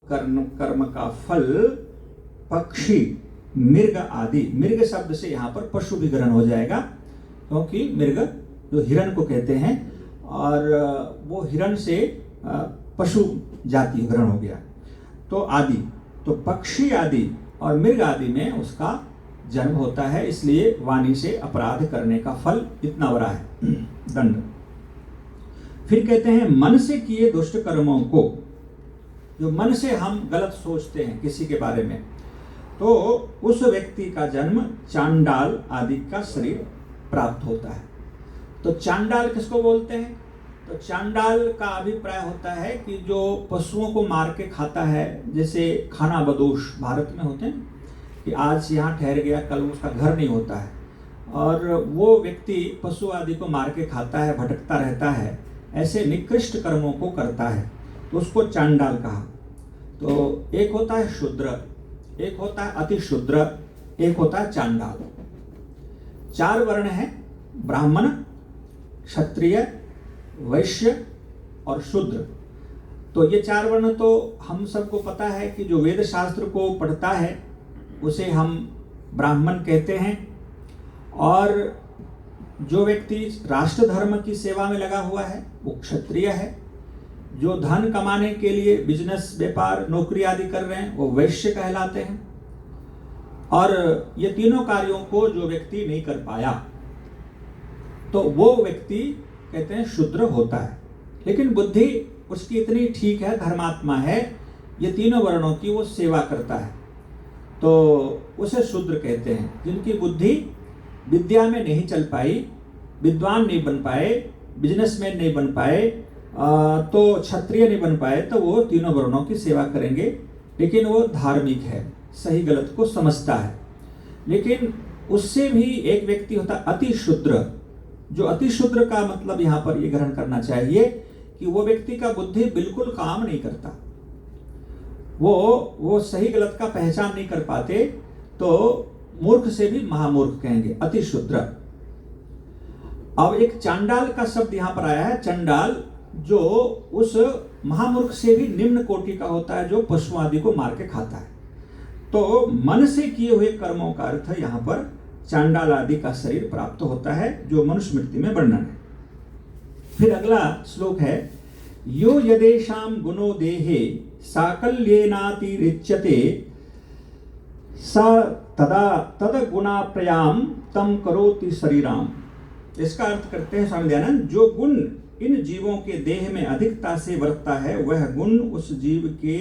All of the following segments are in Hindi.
कर्म का फल पक्षी, मृग आदि, मृग शब्द से यहाँ पर पशु भी ग्रहण हो जाएगा, क्योंकि मृग जो हिरण को कहते हैं और वो हिरण से पशु जाति ग्रहण हो गया। तो आदि, तो पक्षी आदि और मृग आदि में उसका जन्म होता है, इसलिए वाणी से अपराध करने का फल इतना बड़ा है, दंड। फिर कहते हैं मन से किए दुष्ट कर्मों को, जो मन से हम गलत सोचते हैं किसी के बारे में, तो उस व्यक्ति का जन्म चांडाल आदि का शरीर प्राप्त होता है। तो चांडाल किसको बोलते हैं? तो चांडाल का अभिप्राय होता है कि जो पशुओं को मार के खाता है, जैसे खाना बदोश भारत में होते हैं कि आज यहाँ ठहर गया, कल उसका घर नहीं होता है, और वो व्यक्ति पशु आदि को मार के खाता है, भटकता रहता है, ऐसे निकृष्ट कर्मों को करता है, तो उसको चांडाल कहा। तो एक होता है शूद्र, एक होता है अति शूद्र, एक होता है चांडाल। 4 वर्ण हैं, ब्राह्मण, क्षत्रिय, वैश्य और शूद्र। तो ये 4 वर्ण तो हम सबको पता है कि जो वेद शास्त्र को पढ़ता है उसे हम ब्राह्मण कहते हैं, और जो व्यक्ति राष्ट्र धर्म की सेवा में लगा हुआ है वो क्षत्रिय है, जो धन कमाने के लिए बिजनेस, व्यापार, नौकरी आदि कर रहे हैं वो वैश्य कहलाते हैं, और ये तीनों कार्यों को जो व्यक्ति नहीं कर पाया तो वो व्यक्ति कहते हैं शूद्र होता है। लेकिन बुद्धि उसकी इतनी ठीक है, धर्मात्मा है, ये तीनों वर्णों की वो सेवा करता है, तो उसे शूद्र कहते हैं। जिनकी बुद्धि विद्या में नहीं चल पाई, विद्वान नहीं बन पाए, बिजनेसमैन नहीं बन पाए, तो क्षत्रिय नहीं बन पाए, तो वो तीनों वर्णों की सेवा करेंगे, लेकिन वो धार्मिक है, सही गलत को समझता है। लेकिन उससे भी एक व्यक्ति होता है अति शूद्र। जो अति शूद्र का मतलब यहाँ पर ये ग्रहण करना चाहिए कि वो व्यक्ति का बुद्धि बिल्कुल काम नहीं करता, वो सही गलत का पहचान नहीं कर पाते, तो मूर्ख से भी महामूर्ख कहेंगे, अति शूद्र। अब एक चांडाल का शब्द यहाँ पर आया है, चंडाल, जो उस महामूर्ख से भी निम्न कोटि का होता है, जो पशु आदि को मार के खाता है। तो मन से किए हुए कर्मों का अर्थ यहाँ पर चांडाल आदि का शरीर प्राप्त होता है, जो मनुस्मृति में वर्णन है। फिर अगला श्लोक है, यो यदेषां गुणो देहे साकल्येनातिरिच्यते सा तदा तद गुणाप्रयाम तम करोति शरीराम। इसका अर्थ करते हैं स्वामी दयानंद, जो गुण इन जीवों के देह में अधिकता से वर्तता है वह गुण उस जीव के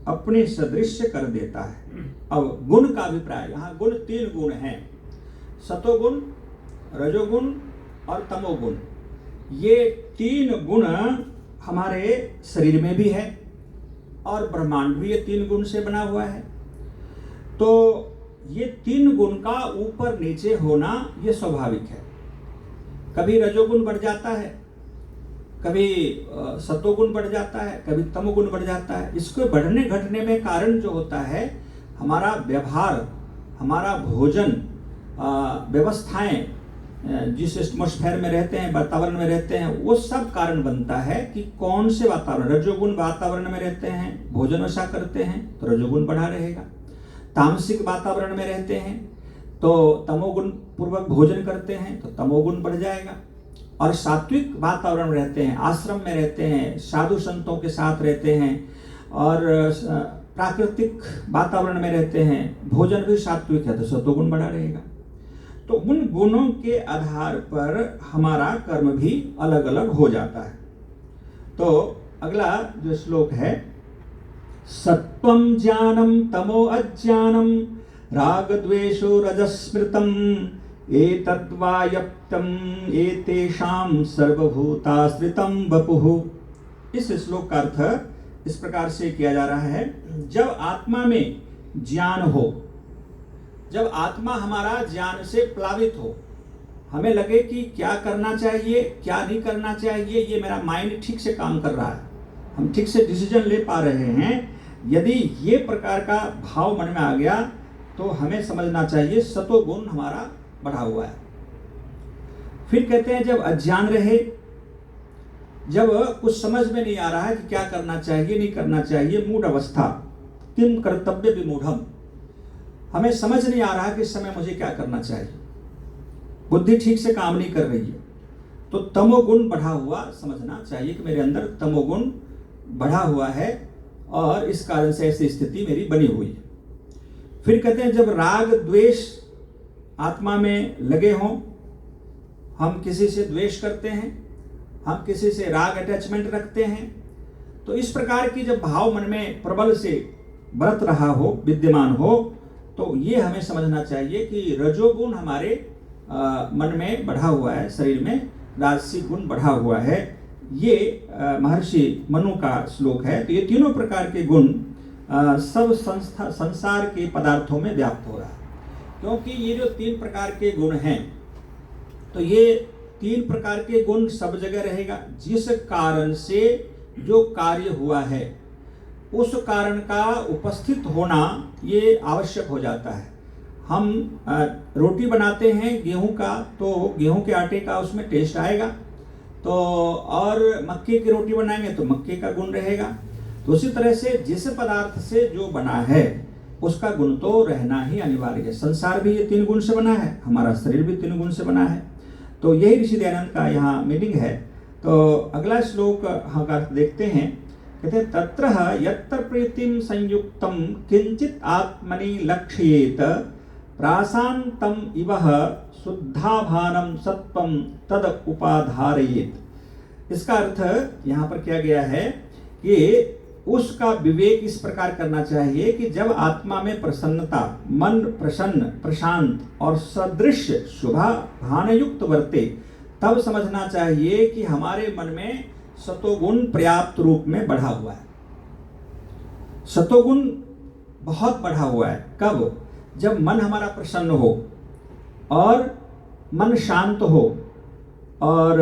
अपने सदृश कर देता है। अब गुण का अभिप्राय, यहाँ गुण 3 गुण हैं, सतोगुण, रजोगुण और तमोगुण। ये 3 गुण हमारे शरीर में भी है और ब्रह्मांड भी ये 3 गुण से बना हुआ है। तो ये 3 गुण का ऊपर नीचे होना ये स्वाभाविक है। कभी रजोगुण बढ़ जाता है, कभी सतोगुण बढ़ जाता है, कभी तमोगुण बढ़ जाता है। इसको बढ़ने घटने में कारण जो होता है हमारा व्यवहार, हमारा भोजन, व्यवस्थाएं, जिस एटमॉस्फेयर में रहते हैं, वातावरण में रहते हैं, वो सब कारण बनता है कि कौन से वातावरण। रजोगुण वातावरण में रहते हैं, भोजन वैसा करते हैं तो रजोगुण बढ़ा रहेगा। तामसिक वातावरण में रहते हैं तो तमोगुण पूर्वक भोजन करते हैं तो तमोगुण बढ़ जाएगा। और सात्विक वातावरण में रहते हैं, आश्रम में रहते हैं, साधु संतों के साथ रहते हैं और प्राकृतिक वातावरण में रहते हैं, भोजन भी सात्विक है तो सतोगुण बढ़ा रहेगा। तो उन गुणों के आधार पर हमारा कर्म भी अलग अलग हो जाता है। तो अगला जो श्लोक है, सत्वं ज्ञानम तमो अज्ञानम राग द्वेषो रजस्मृतम एतद्वायप्तम एतेषां सर्वभूताश्रितम वपुः। इस श्लोक का अर्थ इस प्रकार से किया जा रहा है, जब आत्मा में ज्ञान हो, जब आत्मा हमारा ज्ञान से प्लावित हो, हमें लगे कि क्या करना चाहिए क्या नहीं करना चाहिए, ये मेरा माइंड ठीक से काम कर रहा है, हम ठीक से डिसीजन ले पा रहे हैं, यदि ये प्रकार का भाव मन में आ गया तो हमें समझना चाहिए सतोगुण हमारा बढ़ा हुआ है। फिर कहते हैं जब अज्ञान रहे, जब कुछ समझ में नहीं आ रहा है कि क्या करना चाहिए नहीं करना चाहिए, मूढ़ अवस्था, किम कर्तव्य विमूढ़म, हमें समझ नहीं आ रहा कि इस समय मुझे क्या करना चाहिए, बुद्धि ठीक से काम नहीं कर रही है। तो तमोगुण बढ़ा हुआ समझना चाहिए कि मेरे अंदर तमोगुण बढ़ा हुआ है और इस कारण से ऐसी स्थिति मेरी बनी हुई है। फिर कहते हैं जब राग द्वेष आत्मा में लगे हों, हम किसी से द्वेष करते हैं, हम किसी से राग अटैचमेंट रखते हैं, तो इस प्रकार की जब भाव मन में प्रबल से बरत रहा हो, विद्यमान हो, तो ये हमें समझना चाहिए कि रजोगुण हमारे मन में बढ़ा हुआ है, शरीर में राजसिक गुण बढ़ा हुआ है। ये महर्षि मनु का श्लोक है। तो ये तीनों प्रकार के गुण सब संसार के पदार्थों में व्याप्त हो रहा है, क्योंकि ये जो 3 प्रकार के गुण हैं, तो ये 3 प्रकार के गुण सब जगह रहेगा। जिस कारण से जो कार्य हुआ है उस कारण का उपस्थित होना ये आवश्यक हो जाता है। हम रोटी बनाते हैं गेहूं का, तो गेहूं के आटे का उसमें टेस्ट आएगा, तो और मक्के की रोटी बनाएंगे तो मक्के का गुण रहेगा। तो उसी तरह से जिस पदार्थ से जो बना है उसका गुण तो रहना ही अनिवार्य है। संसार भी ये 3 गुण से बना है, हमारा शरीर भी 3 गुण से बना है। तो यही ऋषि दयानंद का यहाँ मीनिंग है। तो अगला श्लोक हम देखते हैं। कहते हैं तत्र यत्र प्रीतिम संयुक्तम किंचित आत्मनि लक्ष्येत प्राशांतम इवह शुद्धाभानम सत्वम तद उपाधारयेत। इसका अर्थ यहाँ पर क्या गया है कि उसका विवेक इस प्रकार करना चाहिए कि जब आत्मा में प्रसन्नता, मन प्रसन्न, प्रशांत और सदृश शुभा भानयुक्त वर्ते, तब समझना चाहिए कि हमारे मन में सतोगुण पर्याप्त रूप में बढ़ा हुआ है। सतोगुण बहुत बढ़ा हुआ है। कब? जब मन हमारा प्रसन्न हो और मन शांत हो और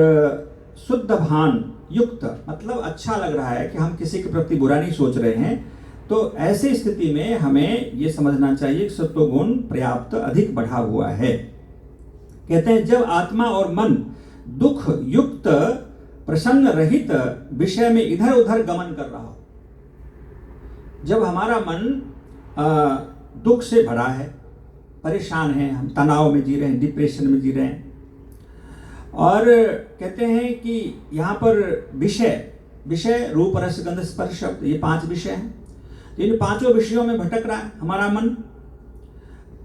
शुद्ध भान युक्त, मतलब अच्छा लग रहा है कि हम किसी के प्रति बुरा नहीं सोच रहे हैं, तो ऐसी स्थिति में हमें ये समझना चाहिए कि सत्वगुण पर्याप्त अधिक बढ़ा हुआ है। कहते हैं जब आत्मा और मन दुख युक्त प्रसन्न रहित विषय में इधर उधर गमन कर रहा हो, जब हमारा मन दुख से भरा है, परेशान है, हम तनाव में जी रहे हैं, डिप्रेशन में जी रहे हैं, और कहते हैं कि यहाँ पर विषय रूप रस गंध स्पर्श शब्द, ये 5 विषय हैं। तो इन 5 विषयों में भटक रहा है हमारा मन।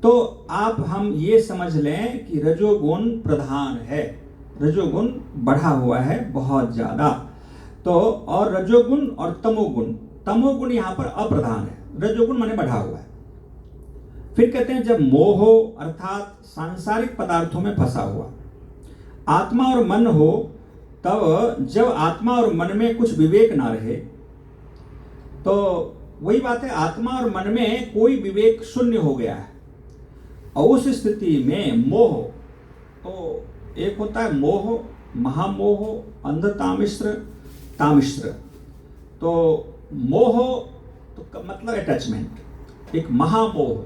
तो हम ये समझ लें कि रजोगुण प्रधान है, रजोगुण बढ़ा हुआ है बहुत ज्यादा। तो और रजोगुण और तमोगुण यहाँ पर अप्रधान है, रजोगुण माने बढ़ा हुआ है। फिर कहते हैं जब मोह अर्थात सांसारिक पदार्थों में फंसा हुआ आत्मा और मन हो, तब जब आत्मा और मन में कुछ विवेक ना रहे, तो वही बात है, आत्मा और मन में कोई विवेक शून्य हो गया है। और उस स्थिति में मोह, तो एक होता है मोह, महामोह, अंधतामिश्र, तामिश्र। तो मोह तो मतलब अटैचमेंट, एक महामोह।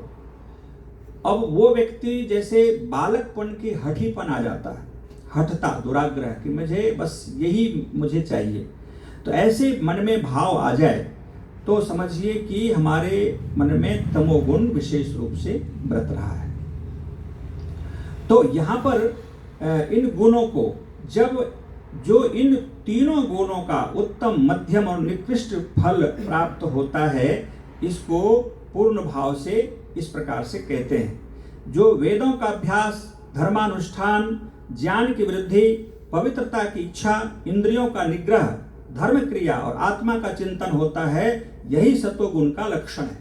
अब वो व्यक्ति जैसे बालकपन की हठीपन आ जाता है, हठता, दुराग्रह कि मुझे बस यही मुझे चाहिए। तो ऐसे मन में भाव आ जाए तो समझिए कि हमारे मन में तमोगुण विशेष रूप से बरत रहा है। तो यहाँ पर इन गुणों को जो इन तीनों गुणों का उत्तम, मध्यम और निकृष्ट फल प्राप्त होता है, इसको पूर्ण भाव से इस प्रकार से कहते हैं। जो वेदों का अभ्यास, धर्मानुष्ठान, ज्ञान की वृद्धि, पवित्रता की इच्छा, इंद्रियों का निग्रह, धर्म क्रिया और आत्मा का चिंतन होता है, यही सत्वगुण का लक्षण है।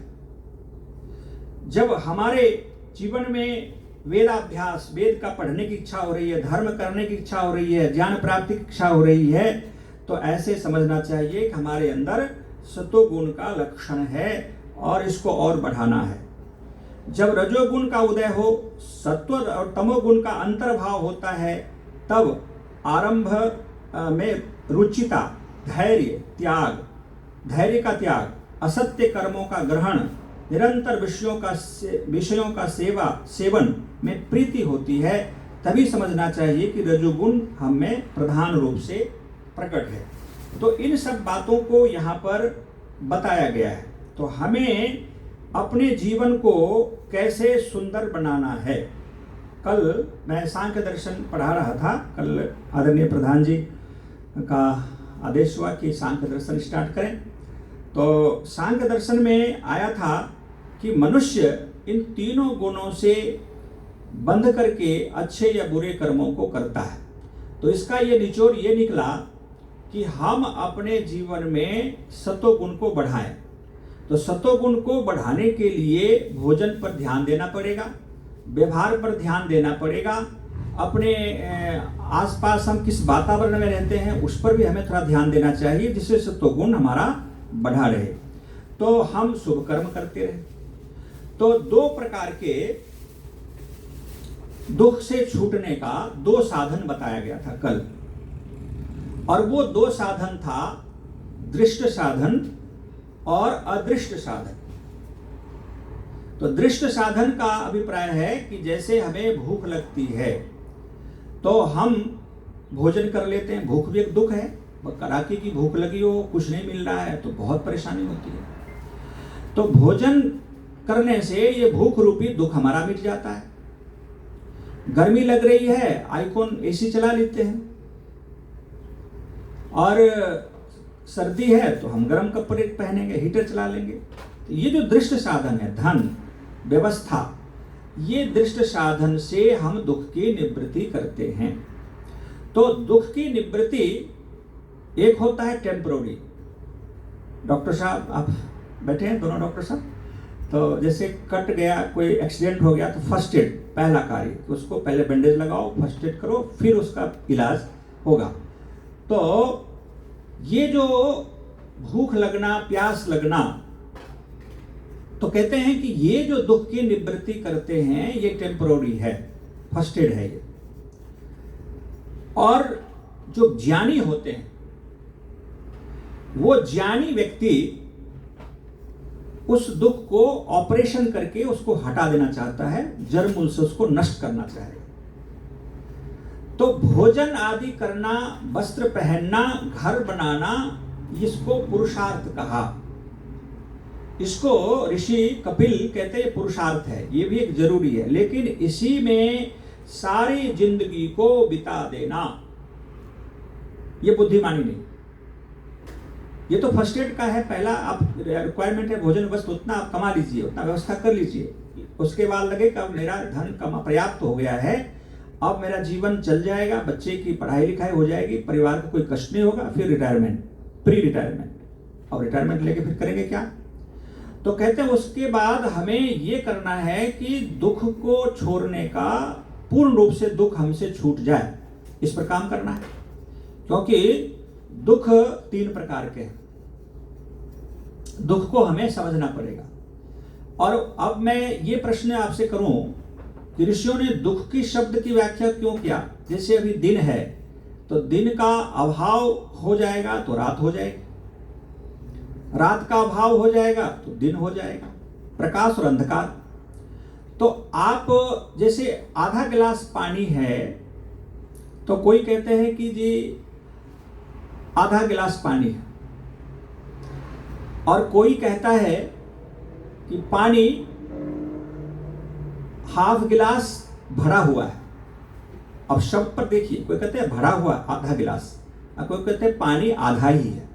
जब हमारे जीवन में वेदाभ्यास, वेद का पढ़ने की इच्छा हो रही है, धर्म करने की इच्छा हो रही है, ज्ञान प्राप्ति की इच्छा हो रही है, तो ऐसे समझना चाहिए कि हमारे अंदर सत्वगुण का लक्षण है और इसको और बढ़ाना है। जब रजोगुण का उदय हो, सत्व और तमोगुण का अंतर्भाव होता है, तब आरंभ में रुचिता, धैर्य का त्याग, असत्य कर्मों का ग्रहण, निरंतर विषयों का सेवन में प्रीति होती है। तभी समझना चाहिए कि रजोगुण हम में प्रधान रूप से प्रकट है। तो इन सब बातों को यहाँ पर बताया गया है। तो हमें अपने जीवन को कैसे सुंदर बनाना है। कल मैं सांख्य दर्शन पढ़ा रहा था। कल आदरणीय प्रधान जी का आदेश हुआ कि सांख्य दर्शन स्टार्ट करें। तो सांख्य दर्शन में आया था कि मनुष्य इन तीनों गुणों से बंध करके अच्छे या बुरे कर्मों को करता है। तो इसका ये निचोड़ ये निकला कि हम अपने जीवन में सतोगुण को बढ़ाएं। तो सतोगुण को बढ़ाने के लिए भोजन पर ध्यान देना पड़ेगा, व्यवहार पर ध्यान देना पड़ेगा, अपने आसपास हम किस वातावरण में रहते हैं उस पर भी हमें थोड़ा ध्यान देना चाहिए, जिससे सतोगुण हमारा बढ़ा रहे, तो हम शुभ कर्म करते रहे। तो दो प्रकार के दुख से छूटने का दो साधन बताया गया था कल, और वो दो साधन था दृष्ट साधन और अदृष्ट साधन। तो दृष्ट साधन का अभिप्राय है कि जैसे हमें भूख लगती है तो हम भोजन कर लेते हैं। भूख भी एक दुख है, कड़ाके की भूख लगी हो, कुछ नहीं मिल रहा है तो बहुत परेशानी होती है। तो भोजन करने से ये भूख रूपी दुख हमारा मिट जाता है। गर्मी लग रही है, आईकॉन एसी चला लेते हैं, और सर्दी है तो हम गर्म कपड़े पहनेंगे, हीटर चला लेंगे। तो ये जो दृष्ट साधन है, धन, व्यवस्था, ये दृष्ट साधन से हम दुख की निवृत्ति करते हैं। तो दुख की निवृत्ति एक होता है टेम्पररी। डॉक्टर साहब आप बैठे हैं, दोनों डॉक्टर साहब, तो जैसे कट गया, कोई एक्सीडेंट हो गया तो फर्स्ट एड पहला कार्य, तो उसको पहले बैंडेज लगाओ, फर्स्ट एड करो, फिर उसका इलाज होगा। तो ये जो भूख लगना, प्यास लगना, तो कहते हैं कि ये जो दुख की निवृत्ति करते हैं ये टेम्पररी है, फर्स्ट एड है ये। और जो ज्ञानी होते हैं, वो ज्ञानी व्यक्ति उस दुख को ऑपरेशन करके उसको हटा देना चाहता है, जड़ मूल से उसको नष्ट करना चाहेगा। तो भोजन आदि करना, वस्त्र पहनना, घर बनाना, इसको पुरुषार्थ कहा। इसको ऋषि कपिल कहते हैं पुरुषार्थ है, ये भी एक जरूरी है, लेकिन इसी में सारी जिंदगी को बिता देना ये बुद्धिमानी नहीं। ये तो फर्स्ट एड का है, पहला आप रिक्वायरमेंट है भोजन वस्त्र, उतना आप कमा लीजिए, उतना व्यवस्था कर लीजिए। उसके बाद लगे कि अब मेरा धन कमा पर्याप्त हो गया है, अब मेरा जीवन चल जाएगा, बच्चे की पढ़ाई लिखाई हो जाएगी, परिवार को कोई कष्ट नहीं होगा, फिर रिटायरमेंट, प्री रिटायरमेंट। और रिटायरमेंट लेके फिर करेंगे क्या? तो कहते हैं उसके बाद हमें ये करना है कि दुख को छोड़ने का, पूर्ण रूप से दुख हमसे छूट जाए, इस पर काम करना है। क्योंकि दुख तीन प्रकार के हैं, दुख को हमें समझना पड़ेगा। और अब मैं ये प्रश्न आपसे करूं कि ऋषियों ने दुख की शब्द की व्याख्या क्यों किया? जैसे अभी दिन है तो दिन का अभाव हो जाएगा तो रात हो जाएगी, रात का अभाव हो जाएगा तो दिन हो जाएगा, प्रकाश और अंधकार। तो आप जैसे आधा गिलास पानी है तो कोई कहते हैं कि जी आधा गिलास पानी है, और कोई कहता है कि पानी हाफ गिलास भरा हुआ है। अब शब्द पर देखिए, कोई कहते हैं भरा हुआ आधा गिलास, और कोई कहते हैं पानी आधा ही है।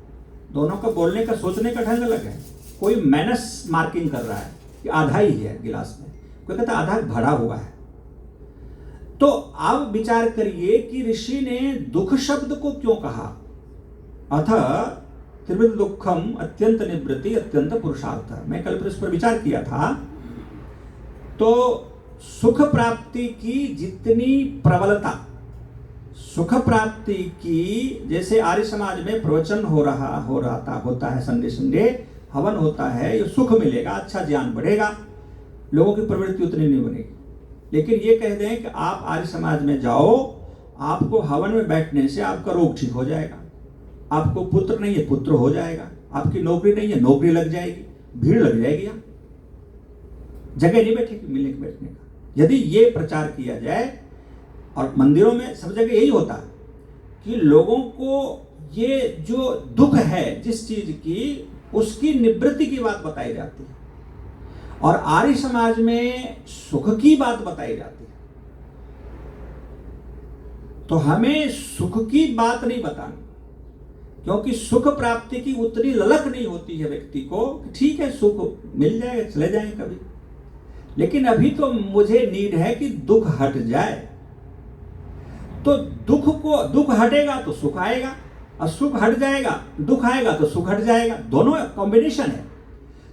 दोनों का बोलने का, सोचने का ढंग अलग है। कोई माइनस मार्किंग कर रहा है कि आधा ही है गिलास में, कोई कहता है आधा भरा हुआ है। तो अब विचार करिए कि ऋषि ने दुख शब्द को क्यों कहा। अथ त्रिविध दुखम अत्यंत निवृत्ति अत्यंत पुरुषार्थ। मैं कल इस पर विचार किया था। तो सुख प्राप्ति की जितनी प्रबलता, सुख प्राप्ति की, जैसे आर्य समाज में प्रवचन होता है, संडे हवन होता है, ये सुख मिलेगा, अच्छा ज्ञान बढ़ेगा, लोगों की प्रवृत्ति उतनी नहीं बनेगी। लेकिन ये कह दें कि आप आर्य समाज में जाओ, आपको हवन में बैठने से आपका रोग ठीक हो जाएगा, आपको पुत्र नहीं है पुत्र हो जाएगा, आपकी नौकरी नहीं है नौकरी लग जाएगी, भीड़ लग जाएगी, यहाँ जगह नहीं बैठेगी मिलने के बैठने का। यदि ये प्रचार किया जाए, और मंदिरों में सब जगह यही होता है कि लोगों को ये जो दुख है जिस चीज की, उसकी निवृत्ति की बात बताई जाती है। और आर्य समाज में सुख की बात बताई जाती है। तो हमें सुख की बात नहीं बतानी, क्योंकि सुख प्राप्ति की उतनी ललक नहीं होती है व्यक्ति को। ठीक है, सुख मिल जाएगा, चले जाएंगे कभी, लेकिन अभी तो मुझे नीड है कि दुख हट जाए। तो दुख हटेगा तो सुख आएगा, और सुख हट जाएगा, दुख आएगा तो सुख हट जाएगा, दोनों कॉम्बिनेशन है।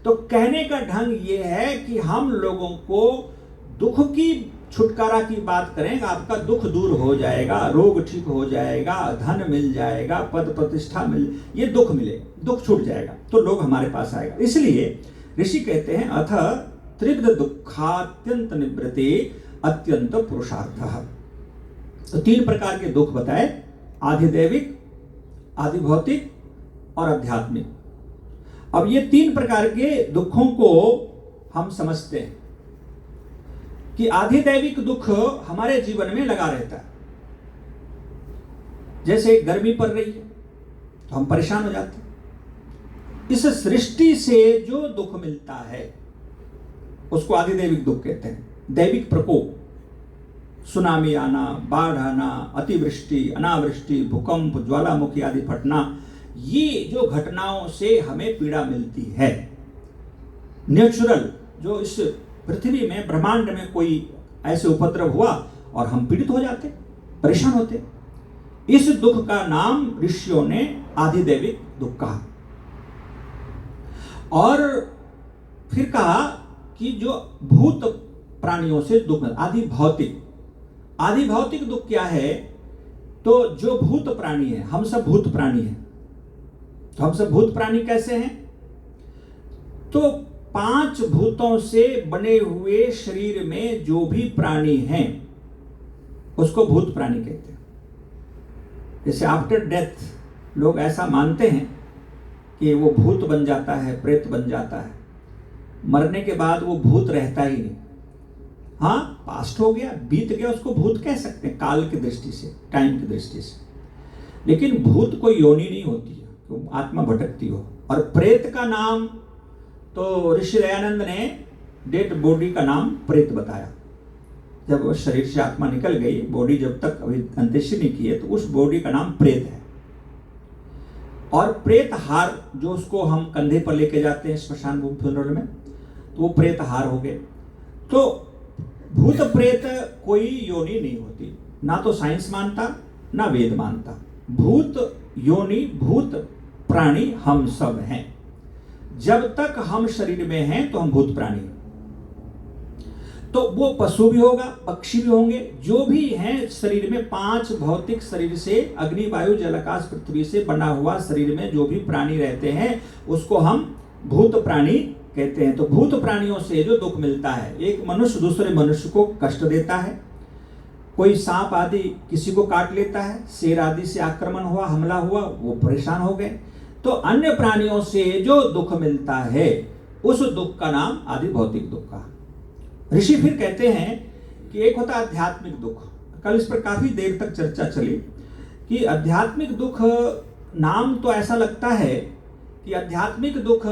तो कहने का ढंग ये है कि हम लोगों को दुख की छुटकारा की बात करें, आपका दुख दूर हो जाएगा, रोग ठीक हो जाएगा, धन मिल जाएगा, पद प्रतिष्ठा ये दुख मिलेगा, दुख छूट जाएगा, तो लोग हमारे पास आएगा। इसलिए ऋषि कहते हैं अथ त्रिविध दुखात्यंत निवृत्ति अत्यंत पुरुषार्थः। तो 3 प्रकार के दुख बताए, आधिदैविक, आधिभौतिक और आध्यात्मिक। अब ये 3 प्रकार के दुखों को हम समझते हैं कि आधिदैविक दुख हमारे जीवन में लगा रहता है। जैसे गर्मी पड़ रही है तो हम परेशान हो जाते हैं। इस सृष्टि से जो दुख मिलता है उसको आधिदैविक दुख कहते हैं। दैविक प्रकोप, सुनामी आना, बाढ़ आना, अतिवृष्टि, अनावृष्टि, भूकंप, ज्वालामुखी आदि फटना, ये जो घटनाओं से हमें पीड़ा मिलती है। नेचुरल, जो इस पृथ्वी में, ब्रह्मांड में कोई ऐसे उपद्रव हुआ और हम पीड़ित हो जाते, परेशान होते, इस दुख का नाम ऋषियों ने आधिदैविक दुख कहा। और फिर कहा कि जो भूत प्राणियों से दुख, आधिभौतिक। आधिभौतिक दुख क्या है? तो जो भूत प्राणी है, हम सब भूत प्राणी हैं। तो हम सब भूत प्राणी कैसे हैं? तो 5 भूतों से बने हुए शरीर में जो भी प्राणी हैं उसको भूत प्राणी कहते हैं। जैसे आफ्टर डेथ लोग ऐसा मानते हैं कि वो भूत बन जाता है, प्रेत बन जाता है, मरने के बाद वो भूत रहता ही नहीं। हाँ, पास्ट हो गया, बीत गया, उसको भूत कह सकते हैं काल की दृष्टि से, टाइम की दृष्टि से। लेकिन भूत कोई योनि नहीं होती है, तो आत्मा भटकती हो। और प्रेत का नाम तो ऋषि दयानंद ने डेड बॉडी का नाम प्रेत बताया। जब वो शरीर से आत्मा निकल गई, बॉडी जब तक अभी अंत्येष्टि नहीं की है, तो उस बॉडी का नाम प्रेत है। और प्रेत हार, जो उसको हम कंधे पर लेके जाते हैं स्मशान भूमि फ्यूनरल में, तो वो प्रेत हार हो गए। तो भूत प्रेत कोई योनि नहीं होती, ना तो साइंस मानता ना वेद मानता। भूत योनि, भूत प्राणी हम सब हैं। जब तक हम शरीर में हैं तो हम भूत प्राणी हैं। तो वो पशु भी होगा, पक्षी भी होंगे, जो भी हैं शरीर में, 5 भौतिक शरीर से, अग्नि, वायु, जल, आकाश, पृथ्वी से बना हुआ शरीर में जो भी प्राणी रहते हैं उसको हम भूत प्राणी कहते हैं। तो भूत प्राणियों से जो दुख मिलता है, एक मनुष्य दूसरे मनुष्य को कष्ट देता है, कोई सांप आदि किसी को काट लेता है, शेर आदि से आक्रमण हुआ, हमला हुआ, वो परेशान हो गए। तो अन्य प्राणियों से जो दुख मिलता है उस दुख का नाम आदि भौतिक दुख का। ऋषि फिर कहते हैं कि एक होता है आध्यात्मिक दुख। कल इस पर काफी देर तक चर्चा चली कि आध्यात्मिक दुख, नाम तो ऐसा लगता है कि आध्यात्मिक दुख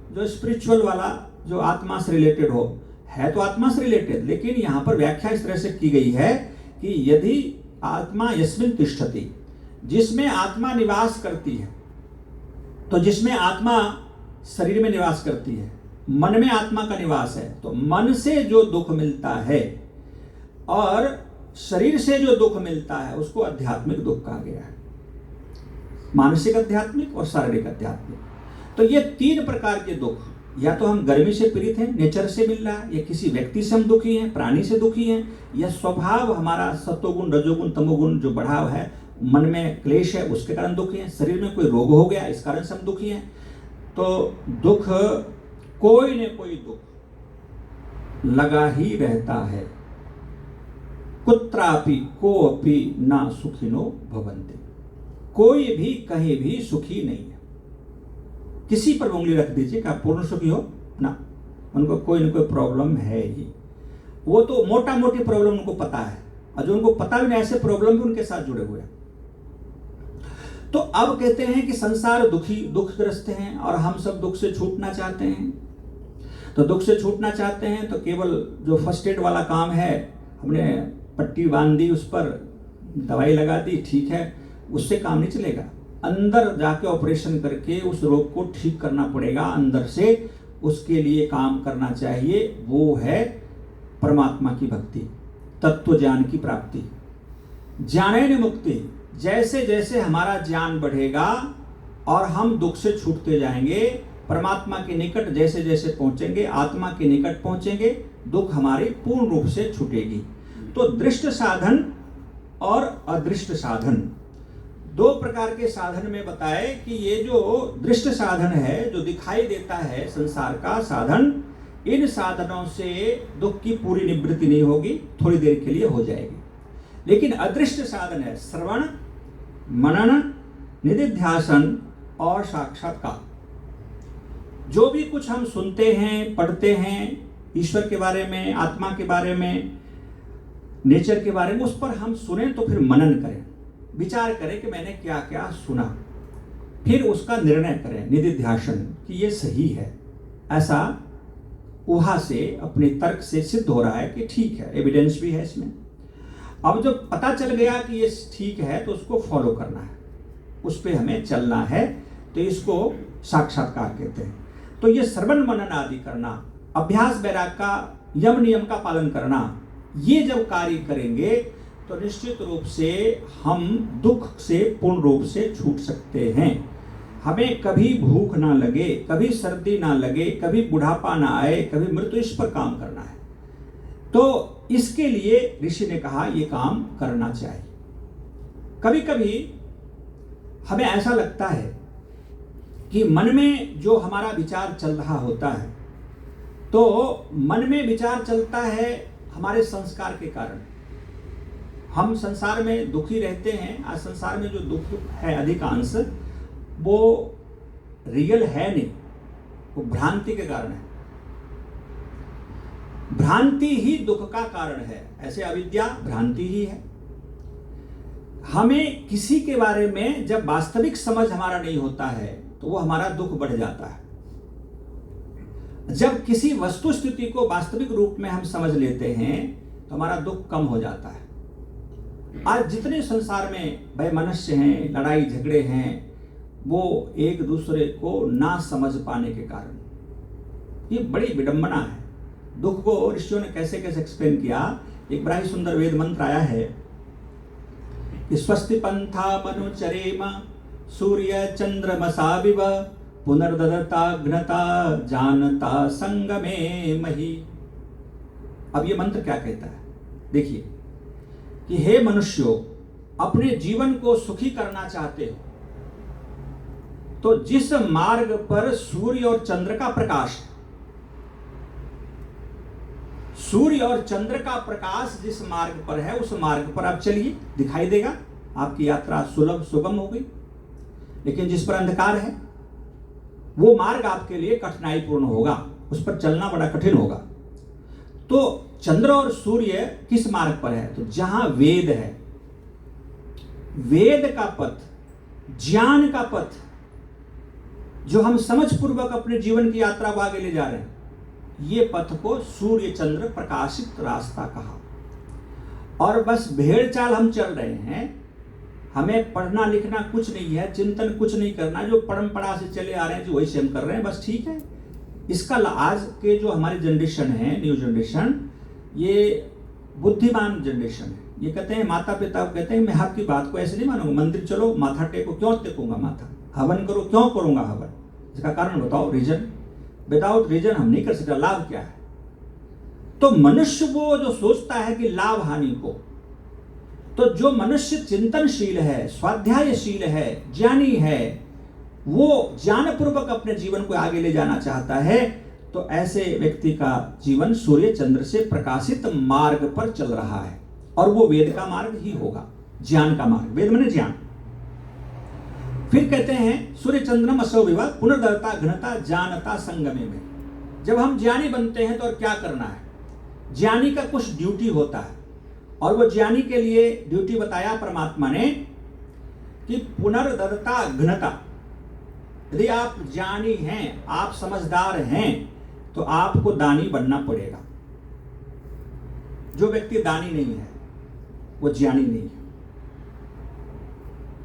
जो स्पिरिचुअल वाला, जो आत्मा से रिलेटेड हो, है तो आत्मा से रिलेटेड, लेकिन यहां पर व्याख्या इस तरह से की गई है कि यदि आत्मा यस्मिन् तिष्ठति, जिसमें आत्मा निवास करती है, तो जिसमें आत्मा शरीर में निवास करती है, मन में आत्मा का निवास है, तो मन से जो दुख मिलता है और शरीर से जो दुख मिलता है उसको आध्यात्मिक दुख कहा गया है। मानसिक आध्यात्मिक और शारीरिक आध्यात्मिक। तो ये 3 प्रकार के दुख, या तो हम गर्मी से पीड़ित हैं, नेचर से मिल रहा है, या किसी व्यक्ति से हम दुखी हैं, प्राणी से दुखी हैं, या स्वभाव हमारा सत्वगुण, रजोगुण, तमोगुण जो बढ़ाव है, मन में क्लेश है, उसके कारण दुखी हैं, शरीर में कोई रोग हो गया इस कारण से हम दुखी हैं। तो दुख, कोई न कोई दुख लगा ही रहता है। कुत्रापि कोऽपि न सुखिनो भवन्ति, कोई भी कहीं भी सुखी नहीं है। किसी पर उंगली रख दीजिए कि आप पूर्ण सुखी हो ना, उनको कोई न कोई प्रॉब्लम है ही। वो तो मोटा मोटी प्रॉब्लम उनको पता है, और जो उनको पता भी नहीं ऐसे प्रॉब्लम भी उनके साथ जुड़े हुए हैं। तो अब कहते हैं कि संसार दुखग्रस्त हैं और हम सब दुख से छूटना चाहते हैं। तो दुख से छूटना चाहते हैं तो केवल जो फर्स्ट एड वाला काम है, हमने पट्टी बांध दी, उस पर दवाई लगा दी, ठीक है, उससे काम नहीं चलेगा। अंदर जाके ऑपरेशन करके उस रोग को ठीक करना पड़ेगा, अंदर से उसके लिए काम करना चाहिए। वो है परमात्मा की भक्ति, तत्व ज्ञान की प्राप्ति, ज्ञानेन मुक्ति। जैसे जैसे हमारा ज्ञान बढ़ेगा और हम दुख से छूटते जाएंगे, परमात्मा के निकट जैसे जैसे पहुंचेंगे, आत्मा के निकट पहुंचेंगे, दुख हमारी पूर्ण रूप से छूटेगी। तो दृष्ट साधन और अदृष्ट साधन, दो प्रकार के साधन में बताए कि ये जो दृष्ट साधन है, जो दिखाई देता है संसार का साधन, इन साधनों से दुख की पूरी निवृत्ति नहीं होगी, थोड़ी देर के लिए हो जाएगी। लेकिन अदृष्ट साधन है श्रवण, मनन, निधिध्यासन और साक्षात्कार। जो भी कुछ हम सुनते हैं, पढ़ते हैं, ईश्वर के बारे में, आत्मा के बारे में, नेचर के बारे में, उस पर हम सुने तो फिर मनन करें, विचार करें कि मैंने क्या क्या सुना, फिर उसका निर्णय करें, निधिध्यासन, कि ये सही है। ऐसा ऊहा से, अपने तर्क से सिद्ध हो रहा है कि ठीक है, एविडेंस भी है इसमें। अब जब पता चल गया कि ये ठीक है तो उसको फॉलो करना है, उस पर हमें चलना है, तो इसको साक्षात्कार कहते हैं। तो ये श्रवण मनन आदि करना, अभ्यास वैराग का, यम नियम का पालन करना, ये जब कार्य करेंगे तो निश्चित रूप से हम दुख से पूर्ण रूप से छूट सकते हैं। हमें कभी भूख ना लगे, कभी सर्दी ना लगे, कभी बुढ़ापा ना आए, कभी मृत्यु, इस पर काम करना है। तो इसके लिए ऋषि ने कहा ये काम करना चाहिए। कभी कभी हमें ऐसा लगता है कि मन में जो हमारा विचार चल रहा होता है, तो मन में विचार चलता है हमारे संस्कार के कारण। हम संसार में दुखी रहते हैं। आज संसार में जो दुख है अधिकांश, वो रियल है नहीं, वो भ्रांति के कारण है। भ्रांति ही दुख का कारण है। ऐसे अविद्या भ्रांति ही है। हमें किसी के बारे में जब वास्तविक समझ हमारा नहीं होता है तो वो हमारा दुख बढ़ जाता है। जब किसी वस्तु स्थिति को वास्तविक रूप में हम समझ लेते हैं तो हमारा दुख कम हो जाता है। आज जितने संसार में वैमनस्य हैं, लड़ाई झगड़े हैं, वो एक दूसरे को ना समझ पाने के कारण। ये बड़ी विडंबना है। दुख को ऋषियों ने कैसे कैसे एक्सप्लेन किया। एक बड़ा ही सुंदर वेद मंत्र आया है कि स्वस्ति पंथा मनुचरेम सूर्य चंद्रमसाविव पुनर्ददता घ्नता जानता संगमे मही। अब ये मंत्र क्या कहता है, देखिए कि हे मनुष्यों, अपने जीवन को सुखी करना चाहते हो तो जिस मार्ग पर सूर्य और चंद्र का प्रकाश है, सूर्य और चंद्र का प्रकाश जिस मार्ग पर है, उस मार्ग पर आप चलिए, दिखाई देगा, आपकी यात्रा सुलभ सुगम होगी। लेकिन जिस पर अंधकार है, वो मार्ग आपके लिए कठिनाईपूर्ण होगा, उस पर चलना बड़ा कठिन होगा। तो चंद्र और सूर्य किस मार्ग पर है, तो जहां वेद है, वेद का पथ, ज्ञान का पथ, जो हम समझ पूर्वक अपने जीवन की यात्रा को आगे ले जा रहे हैं, ये पथ को सूर्य चंद्र प्रकाशित रास्ता कहा। और बस भेड़ चाल हम चल रहे हैं, हमें पढ़ना लिखना कुछ नहीं है, चिंतन कुछ नहीं करना, जो परंपरा से चले आ रहे हैं जो वही से हम कर रहे हैं, बस ठीक है। इसका आज के जो हमारी जनरेशन है, न्यू जनरेशन, ये बुद्धिमान जनरेशन है। ये कहते हैं, माता पिता कहते हैं मैं आपकी बात को ऐसे नहीं मानूंगा, मंदिर चलो, माथा टेको, क्यों टेकूंगा माथा, हवन करो, क्यों करूंगा हवन, इसका कारण बताओ, रीजन। विदाउट रीजन हम नहीं कर सकते, लाभ क्या है। तो मनुष्य वो जो सोचता है कि लाभ हानि को, तो जो मनुष्य चिंतनशील है, स्वाध्यायशील है, ज्ञानी है, वो ज्ञानपूर्वक अपने जीवन को आगे ले जाना चाहता है, तो ऐसे व्यक्ति का जीवन सूर्य चंद्र से प्रकाशित मार्ग पर चल रहा है, और वो वेद का मार्ग ही होगा, ज्ञान का मार्ग। वेद माने ज्ञान। फिर कहते हैं सूर्य चंद्रम असौ विवा पुनर्दता घनता जानता संगमे में। जब हम ज्ञानी बनते हैं तो और क्या करना है, ज्ञानी का कुछ ड्यूटी होता है, और वो ज्ञानी के लिए ड्यूटी बताया परमात्मा ने कि पुनर्दता घनता। यदि आप ज्ञानी हैं, आप समझदार हैं, तो आपको दानी बनना पड़ेगा। जो व्यक्ति दानी नहीं है वो ज्ञानी नहीं है।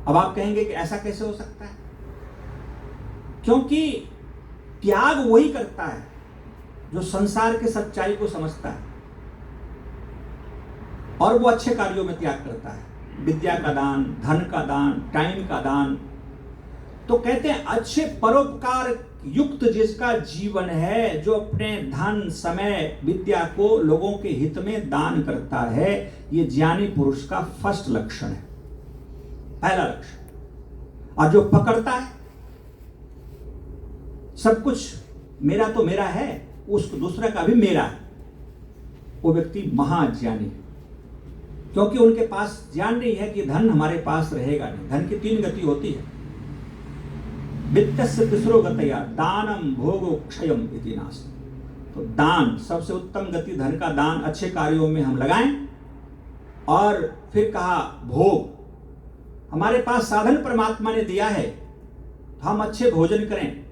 अब आप कहेंगे कि ऐसा कैसे हो सकता है? क्योंकि त्याग वही करता है जो संसार के सच्चाई को समझता है और वो अच्छे कार्यों में त्याग करता है। विद्या का दान, धन का दान, टाइम का दान। तो कहते हैं अच्छे परोपकार युक्त जिसका जीवन है, जो अपने धन, समय, विद्या को लोगों के हित में दान करता है, ये ज्ञानी पुरुष का फर्स्ट लक्षण है, पहला लक्षण। और जो पकड़ता है सब कुछ मेरा तो मेरा है, उसको दूसरा का भी मेरा है, वो व्यक्ति महाज्ञानी है। क्योंकि उनके पास ज्ञान नहीं है कि धन हमारे पास रहेगा नहीं। धन की 3 गति होती है। वित्तस्य तिस्रो गतया दानम भोगो क्षयम इति नास्ति। तो दान सबसे उत्तम गति, धन का दान अच्छे कार्यों में हम लगाएं। और फिर कहा भोग, हमारे पास साधन परमात्मा ने दिया है, तो हम अच्छे भोजन करें,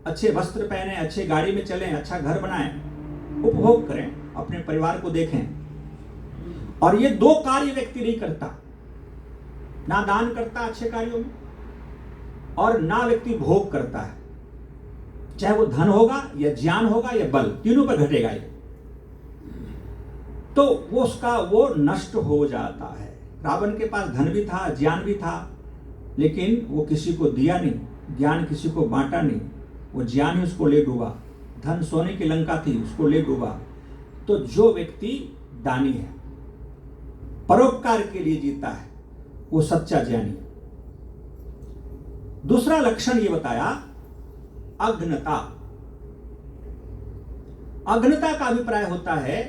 अच्छे वस्त्र पहने, अच्छे गाड़ी में चलें, अच्छा घर बनाएं, उपभोग करें, अपने परिवार को देखें। और ये 2 कार्य व्यक्ति नहीं करता, ना दान करता अच्छे कार्यों में और ना व्यक्ति भोग करता है। चाहे वो धन होगा या ज्ञान होगा या बल, तीनों पर घटेगा ये, तो वो उसका वो नष्ट हो जाता है। रावण के पास धन भी था, ज्ञान भी था, लेकिन वो किसी को दिया नहीं, ज्ञान किसी को बांटा नहीं, वो ज्ञान ही उसको ले डूबा। धन सोने की लंका थी, उसको ले डूबा। तो जो व्यक्ति दानी है, परोपकार के लिए जीता है, वो सच्चा ज्ञानी। दूसरा लक्षण ये बताया अघ्नता। अघ्नता का अभिप्राय होता है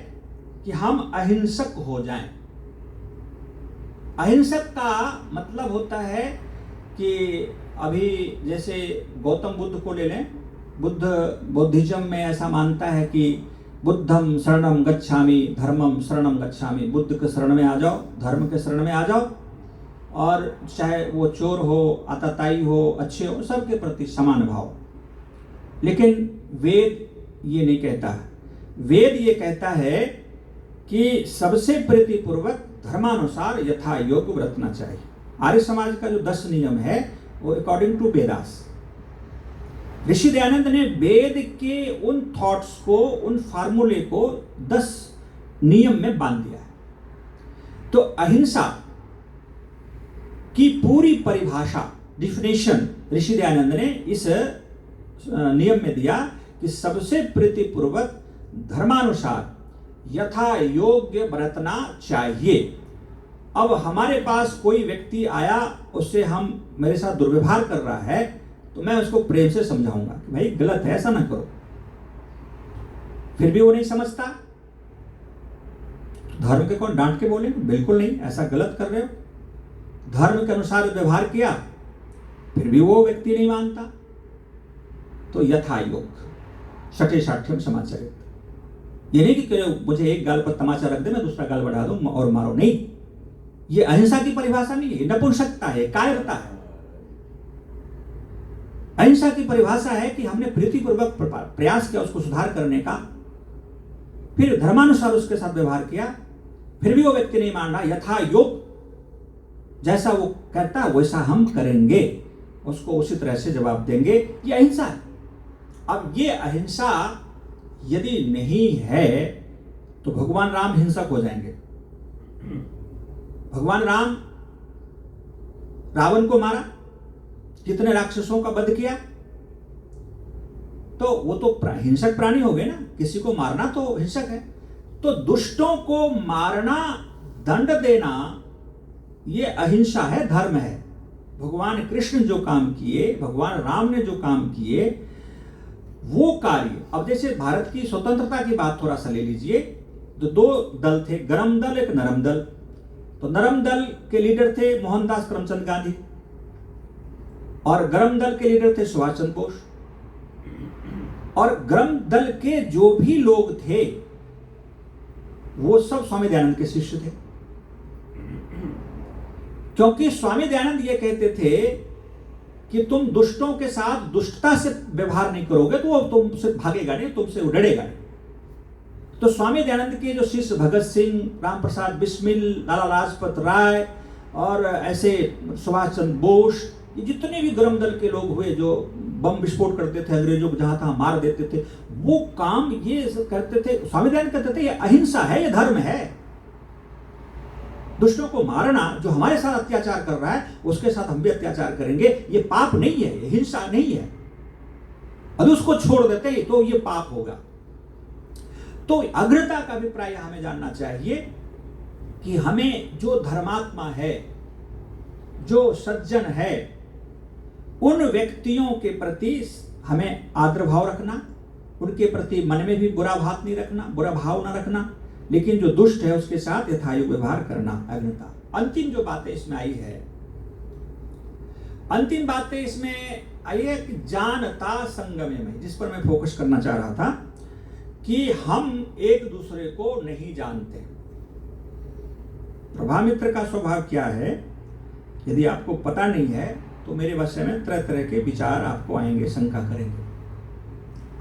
कि हम अहिंसक हो जाएं। अहिंसक का मतलब होता है कि अभी जैसे गौतम बुद्ध को ले लें। बुद्धिज्म में ऐसा मानता है कि बुद्धम शरणम गच्छामि, धर्मम शरणम गच्छामि। बुद्ध के शरण में आ जाओ, धर्म के शरण में आ जाओ, और चाहे वो चोर हो, आतताई हो, अच्छे हो, सबके प्रति समान भाव। लेकिन वेद ये नहीं कहता है। वेद ये कहता है कि सबसे प्रीतिपूर्वक धर्मानुसार यथा योग बरतना चाहिए। आर्य समाज का जो 10 नियम है वो अकॉर्डिंग टू वेदास। ऋषि दयानंद ने वेद के उन थॉट्स को, उन फार्मूले को 10 नियम में बांध दिया है। तो अहिंसा की पूरी परिभाषा, डिफिनेशन ऋषि दयानंद ने इस नियम में दिया कि सबसे प्रीतिपूर्वक धर्मानुसार यथा योग्य बरतना चाहिए। अब हमारे पास कोई व्यक्ति आया, उससे हम मेरे साथ दुर्व्यवहार कर रहा है, तो मैं उसको प्रेम से समझाऊंगा कि भाई गलत है, ऐसा ना करो। फिर भी वो नहीं समझता, धर्म के कौन डांट के बोलेंगे? बिल्कुल नहीं, ऐसा गलत कर रहे हो। धर्म के अनुसार व्यवहार किया, फिर भी वो व्यक्ति नहीं मानता। तो यथा योग, छठे साठ्यम समाचरित। ये नहीं कि मुझे एक गाल पर तमाचा रख दे, मैं दूसरा गाल बढ़ा दूं और मारो, नहीं। ये अहिंसा की परिभाषा नहीं है, नपुंसकता है, कायरता है। अहिंसा की परिभाषा है कि हमने प्रीतिपूर्वक प्रयास किया उसको सुधार करने का, फिर धर्मानुसार उसके साथ व्यवहार किया, फिर भी वो व्यक्ति नहीं मान रहा। यथा योग, जैसा वो कहता है वैसा हम करेंगे, उसको उसी तरह से जवाब देंगे। ये अहिंसा है। अब ये अहिंसा यदि नहीं है तो भगवान राम हिंसक हो जाएंगे। भगवान राम रावण को मारा, कितने राक्षसों का वध किया, तो वो तो हिंसक प्राणी हो गए ना। किसी को मारना तो हिंसक है। तो दुष्टों को मारना, दंड देना, ये अहिंसा है, धर्म है। भगवान कृष्ण जो काम किए, भगवान राम ने जो काम किए, वो कार्य। अब जैसे भारत की स्वतंत्रता की बात थोड़ा सा ले लीजिए, तो 2 दल थे, गरम दल, एक नरम दल। तो नरम दल के लीडर थे मोहनदास करमचंद गांधी, और गरम दल के लीडर थे सुभाष चंद्र बोस। और गरम दल के जो भी लोग थे वो सब स्वामी दयानंद के शिष्य थे, क्योंकि स्वामी दयानंद ये कहते थे कि तुम दुष्टों के साथ दुष्टता से व्यवहार नहीं करोगे तो वो तुमसे भागेगा नहीं, तुमसे वो डरेगा नहीं। तो स्वामी दयानंद के जो शिष्य भगत सिंह, राम प्रसाद बिस्मिल, लाला लाजपत राय और ऐसे सुभाष चंद्र बोस, ये जितने भी गरम दल के लोग हुए जो बम विस्फोट करते थे, अंग्रेजों को जहां तहां मार देते थे, वो काम ये करते थे। स्वामी दयानंद कहते थे ये अहिंसा है, ये धर्म है। दुष्टों को मारना, जो हमारे साथ अत्याचार कर रहा है उसके साथ हम भी अत्याचार करेंगे, ये पाप नहीं है, ये हिंसा नहीं है। अगर उसको छोड़ देते तो ये पाप होगा। तो अग्रता का अभिप्राय हमें जानना चाहिए कि हमें जो धर्मात्मा है, जो सज्जन है, उन व्यक्तियों के प्रति हमें आदर भाव रखना, उनके प्रति मन में भी बुरा भाव नहीं रखना, बुरा भाव न रखना, लेकिन जो दुष्ट है उसके साथ यथायोग्य व्यवहार करना, अग्रता। अंतिम जो बातें इसमें आई है, अंतिम बातें इसमें आई है कि जानता संगमे में, जिस पर मैं फोकस करना चाह रहा था कि हम एक दूसरे को नहीं जानते। प्रभामित्र का स्वभाव क्या है, यदि आपको पता नहीं है तो मेरे विषय में तरह तरह के विचार आपको आएंगे, शंका करेंगे।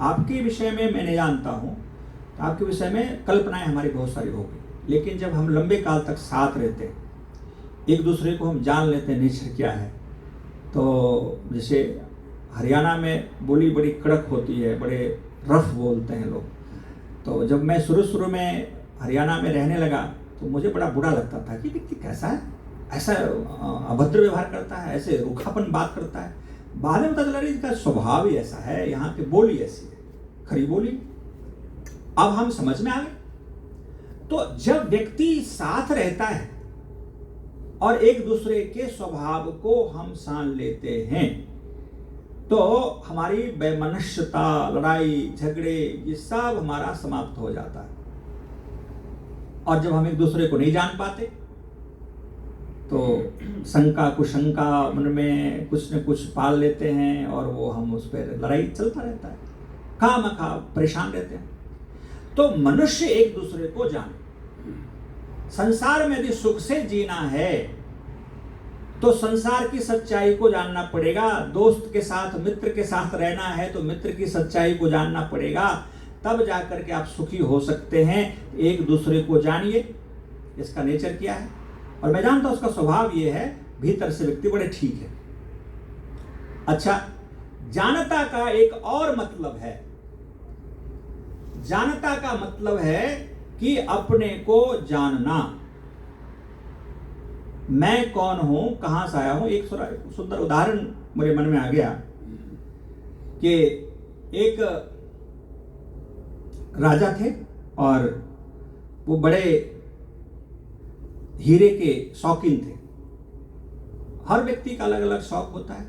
आपके विषय में मैं नहीं जानता हूं, तो आपके विषय में कल्पनाएं हमारी बहुत सारी होगी, लेकिन जब हम लंबे काल तक साथ रहते हैं, एक दूसरे को हम जान लेते हैं नेचर क्या है। तो जैसे हरियाणा में बोली बड़ी कड़क होती है, बड़े रफ बोलते हैं लोग। तो जब मैं शुरू में हरियाणा में रहने लगा तो मुझे बड़ा बुरा लगता था कि व्यक्ति कैसा है, ऐसा अभद्र व्यवहार करता है, ऐसे रूखापन बात करता है। बाद में पता चला इसका स्वभाव ही ऐसा है, यहाँ की बोली ऐसी है, खरी बोली। अब हम समझ में आ गए। तो जब व्यक्ति साथ रहता है और एक दूसरे के स्वभाव को हम सान लेते हैं तो हमारी वैमनस्यता, लड़ाई झगड़े, ये सब हमारा समाप्त हो जाता है। और जब हम एक दूसरे को नहीं जान पाते तो शंका कुशंका मन में कुछ न कुछ पाल लेते हैं और वो हम उस पर लड़ाई चलता रहता है, खामखा परेशान रहते हैं। तो मनुष्य एक दूसरे को जाने। संसार में यदि सुख से जीना है तो संसार की सच्चाई को जानना पड़ेगा। दोस्त के साथ, मित्र के साथ रहना है तो मित्र की सच्चाई को जानना पड़ेगा, तब जाकर के आप सुखी हो सकते हैं। एक दूसरे को जानिए, इसका नेचर क्या है। और मैं जानता हूं उसका स्वभाव ये है, भीतर से व्यक्ति बड़े ठीक है। अच्छा, जानता का एक और मतलब है। जानता का मतलब है कि अपने को जानना। मैं कौन हूं, कहां से आया हूं। एक सुंदर उदाहरण मेरे मन में आ गया कि एक राजा थे और वो बड़े हीरे के शौकीन थे। हर व्यक्ति का अलग अलग शौक होता है।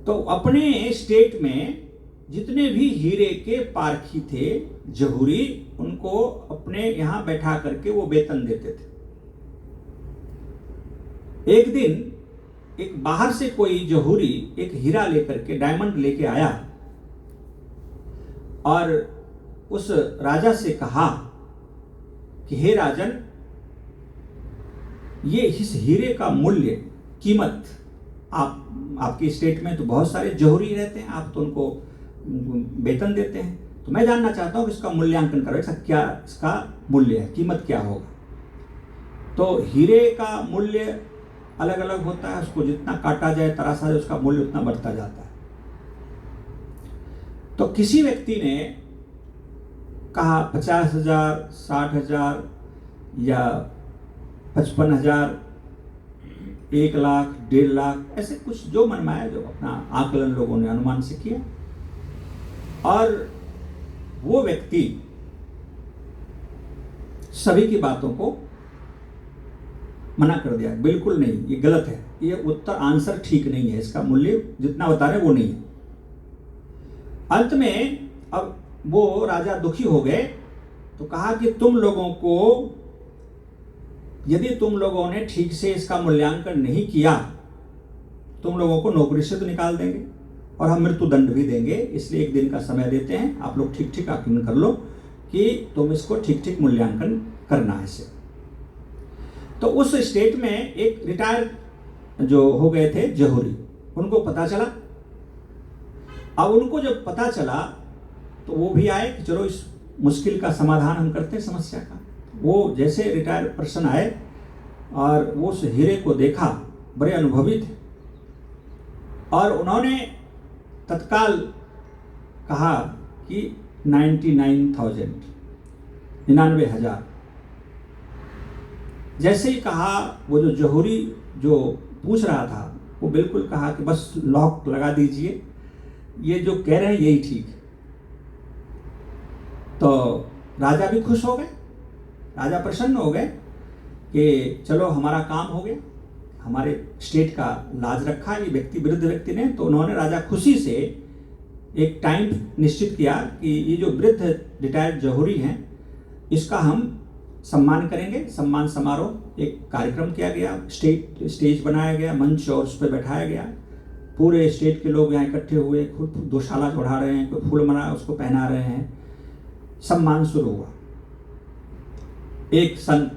तो अपने स्टेट में जितने भी हीरे के पारखी थे, जहूरी, उनको अपने यहां बैठा करके वो वेतन देते थे। एक दिन एक बाहर से कोई जहूरी एक हीरा लेकर के, डायमंड लेके आया और उस राजा से कहा कि हे राजन, ये इस हीरे का मूल्य, कीमत, आपके स्टेट में तो बहुत सारे जौहरी रहते हैं, आप तो उनको वेतन देते हैं, तो मैं जानना चाहता हूं कि इसका मूल्यांकन करो, क्या इसका मूल्य है, कीमत क्या होगा। तो हीरे का मूल्य अलग अलग होता है, उसको जितना काटा जाए, तराशा जाए, उसका मूल्य उतना बढ़ता जाता है। तो किसी व्यक्ति ने कहा 50,000, 60,000 या 55,000, 1 लाख, 1.5 लाख, ऐसे कुछ जो मन में आया, जो अपना आकलन लोगों ने अनुमान से किया। और वो व्यक्ति सभी की बातों को मना कर दिया, बिल्कुल नहीं, ये गलत है, ये उत्तर आंसर ठीक नहीं है, इसका मूल्य जितना बता रहे वो नहीं है। अंत में अब वो राजा दुखी हो गए, तो कहा कि तुम लोगों को, यदि तुम लोगों ने ठीक से इसका मूल्यांकन नहीं किया, तुम लोगों को नौकरी से तो निकाल देंगे और हम मृत्यु दंड भी देंगे, इसलिए 1 दिन का समय देते हैं, आप लोग ठीक ठीक आकलन कर लो कि तुम इसको ठीक ठीक मूल्यांकन करना है इसे। तो उस स्टेट में एक रिटायर जो हो गए थे जौहरी, उनको पता चला। अब उनको जब पता चला तो वो भी आए कि चलो इस मुश्किल का समाधान हम करते हैं समस्या का। वो जैसे रिटायर्ड पर्सन आए और वो उस हीरे को देखा, बड़े अनुभवी थे, और उन्होंने तत्काल कहा कि 99,000 जैसे ही कहा, वो जो जौहरी जो पूछ रहा था वो बिल्कुल कहा कि बस लॉक लगा दीजिए, ये जो कह रहे हैं यही ठीक है। तो राजा भी खुश हो गए, राजा प्रसन्न हो गए कि चलो हमारा काम हो गया, हमारे स्टेट का लाज रखा ये व्यक्ति, वृद्ध व्यक्ति ने। तो उन्होंने, राजा खुशी से एक टाइम निश्चित किया कि ये जो वृद्ध रिटायर्ड जौहरी हैं इसका हम सम्मान करेंगे। सम्मान समारोह एक कार्यक्रम किया गया, स्टेज बनाया गया, मंच, और उस पर बैठाया गया। पूरे स्टेट के लोग यहाँ इकट्ठे हुए, खुद दोशाला चढ़ा रहे हैं, कोई फूल मना उसको पहना रहे हैं, सम्मान शुरू हुआ। एक संत,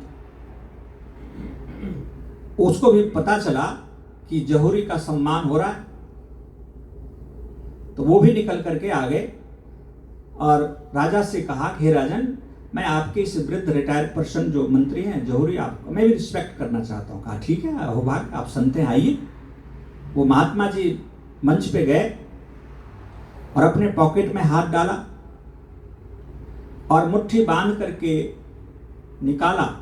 उसको भी पता चला कि जौहरी का सम्मान हो रहा है, तो वो भी निकल करके आ गए और राजा से कहा कि हे राजन, मैं आपके इस वृद्ध रिटायर्ड पर्सन जो मंत्री हैं जौहरी, आपको मैं भी रिस्पेक्ट करना चाहता हूँ। कहा ठीक है, हो भाग, आप संत हैं, आइए। वो महात्मा जी मंच पे गए और अपने पॉकेट में हाथ डाला और मुट्ठी बांध करके निकाला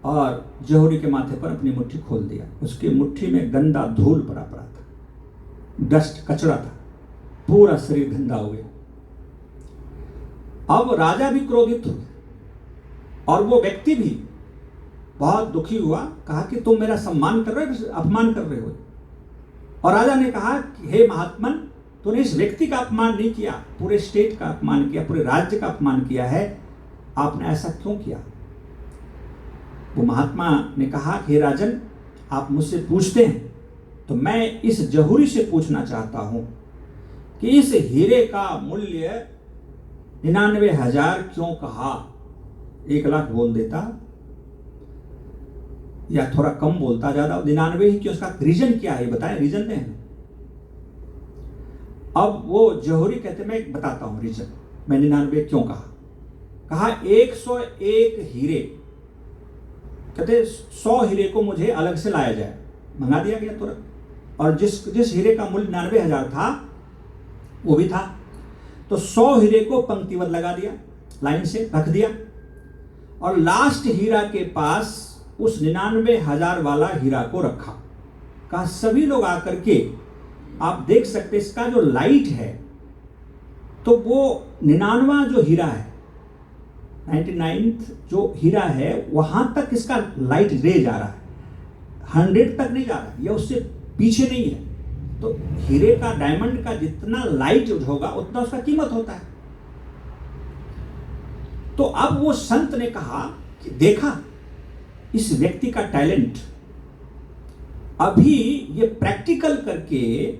और जौहरी के माथे पर अपनी मुट्ठी खोल दिया। उसकी मुट्ठी में गंदा धूल पड़ा था, डस्ट, कचरा था, पूरा शरीर गंदा हो गया। अब राजा भी क्रोधित हुए और वो व्यक्ति भी बहुत दुखी हुआ। कहा कि तुम मेरा सम्मान कर रहे हो, अपमान कर रहे हो। और राजा ने कहा कि हे महात्मन, तूने इस व्यक्ति का अपमान नहीं किया, पूरे स्टेट का अपमान किया, पूरे राज्य का अपमान किया है, आपने ऐसा क्यों किया? वो महात्मा ने कहा कि हे राजन, आप मुझसे पूछते हैं तो मैं इस जौहरी से पूछना चाहता हूं कि इस हीरे का मूल्य 99,000 क्यों कहा? 1 लाख बोल देता या थोड़ा कम बोलता, ज्यादा 99 ही क्यों? उसका रीजन क्या है, बताएं, रीजन दें। अब वो जौहरी कहते, मैं बताता हूं रीजन, मैं 99 क्यों कहा। कहा 101 हीरे, कहते 100 हीरे को मुझे अलग से लाया जाए। मंगा दिया गया तुरंत। और जिस हीरे का मूल्य 99,000 था वो भी था, तो 100 हीरे को पंक्तिबद्ध लगा दिया, लाइन से रख दिया, और लास्ट हीरा के पास उस 99,000 वाला हीरा को रखा। कहा सभी लोग आकर के, आप देख सकते इसका जो लाइट है, तो वो 99वां जो हीरा है, 99th जो हीरा है, वहां तक इसका लाइट रे जा रहा है, 100 तक नहीं जा रहा है, या उससे पीछे नहीं है। तो हीरे का, डायमंड का जितना लाइट होगा उतना उसका कीमत होता है। तो अब वो संत ने कहा कि देखा इस व्यक्ति का टैलेंट, अभी ये प्रैक्टिकल करके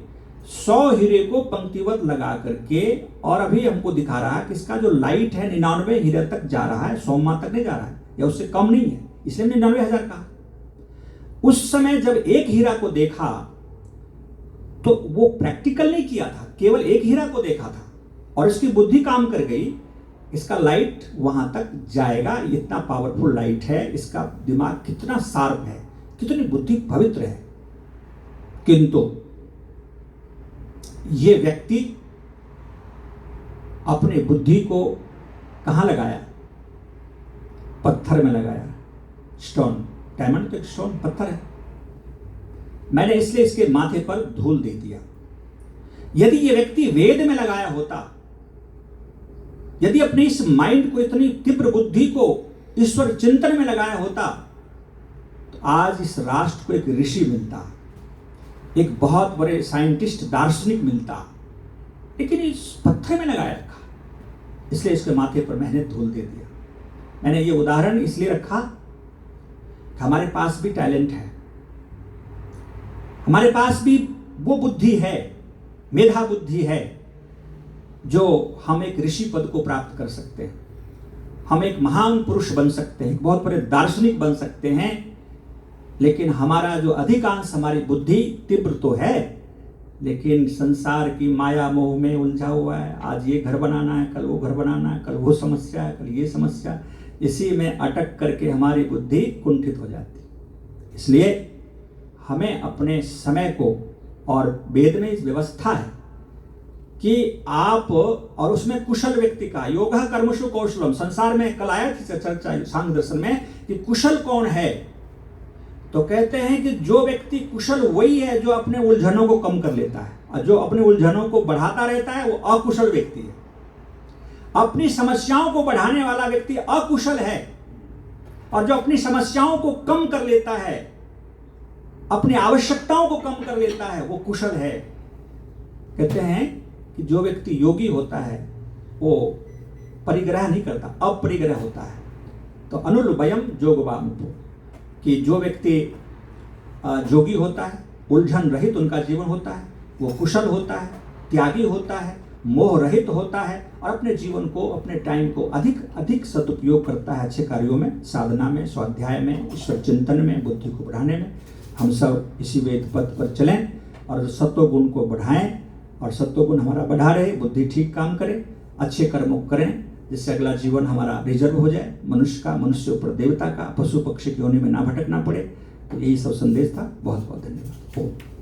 100 हीरे को पंक्तिबद्ध लगा करके, और अभी हमको दिखा रहा है कि इसका जो लाइट है 99 हीरे तक जा रहा है, 100 तक नहीं जा रहा है, या उससे कम नहीं है, इसलिए 99,000 कहा। उस समय जब एक हीरा को देखा तो वो प्रैक्टिकल नहीं किया था, केवल एक हीरा को देखा था, और इसकी बुद्धि काम कर गई, इसका लाइट वहां तक जाएगा, इतना पावरफुल लाइट है, इसका दिमाग कितना शार्प है, कितनी बुद्धि पवित्र है। किंतु ये व्यक्ति अपने बुद्धि को कहां लगाया? पत्थर में लगाया, स्टोन। डायमंड तो एक स्टोन, पत्थर है। मैंने इसलिए इसके माथे पर धूल दे दिया। यदि ये व्यक्ति वेद में लगाया होता, यदि अपने इस माइंड को, इतनी तीव्र बुद्धि को ईश्वर चिंतन में लगाया होता, तो आज इस राष्ट्र को एक ऋषि मिलता, एक बहुत बड़े साइंटिस्ट, दार्शनिक मिलता। लेकिन इस पत्थर में लगाया रखा, इसलिए इसके माथे पर मैंने धूल दे दिया। मैंने ये उदाहरण इसलिए रखा कि हमारे पास भी टैलेंट है, हमारे पास भी वो बुद्धि है, मेधा बुद्धि है, जो हम एक ऋषि पद को प्राप्त कर सकते हैं, हम एक महान पुरुष बन सकते हैं, बहुत बड़े दार्शनिक बन सकते हैं, लेकिन हमारा जो अधिकांश, हमारी बुद्धि तीव्र तो है, लेकिन संसार की माया मोह में उलझा हुआ है। आज ये घर बनाना है, कल वो घर बनाना है, कल वो समस्या है, कल ये समस्या, इसी में अटक करके हमारी बुद्धि कुंठित हो जाती है। इसलिए हमें अपने समय को, और वेद में इस व्यवस्था है कि आप, और उसमें कुशल व्यक्ति का, योगा कर्मसु कौशलम, संसार में कल आया थी चर्चा सांख्य दर्शन में कि कुशल कौन है। तो कहते हैं कि जो व्यक्ति कुशल वही है जो अपने उलझनों को कम कर लेता है, और जो अपने उलझनों को बढ़ाता रहता है वो अकुशल व्यक्ति है। अपनी समस्याओं को बढ़ाने वाला व्यक्ति अकुशल है, और जो अपनी समस्याओं को कम कर लेता है, अपनी आवश्यकताओं को कम कर लेता है, वो कुशल है। कहते हैं कि जो व्यक्ति योगी होता है वो परिग्रह नहीं करता, अपरिग्रह होता है। तो अनुलभयम जोगवामुपो, कि जो व्यक्ति जोगी होता है, उलझन रहित उनका जीवन होता है, वो कुशल होता है, त्यागी होता है, मोह रहित होता है, और अपने जीवन को, अपने टाइम को अधिक अधिक सदुपयोग करता है अच्छे कार्यों में, साधना में, स्वाध्याय में, ईश्वर चिंतन में, बुद्धि को बढ़ाने में। हम सब इसी वेद पथ पर चलें और सत्वगुण को बढ़ाएं, और सत्वगुण हमारा बढ़ा रहे, बुद्धि ठीक काम करे, अच्छे कर्मों करें, जिससे अगला जीवन हमारा रिजर्व हो जाए, मनुष्य का, मनुष्य ऊपर देवता का, पशु पक्षी की योनि में ना भटकना पड़े। तो यही सब संदेश था। बहुत बहुत धन्यवाद।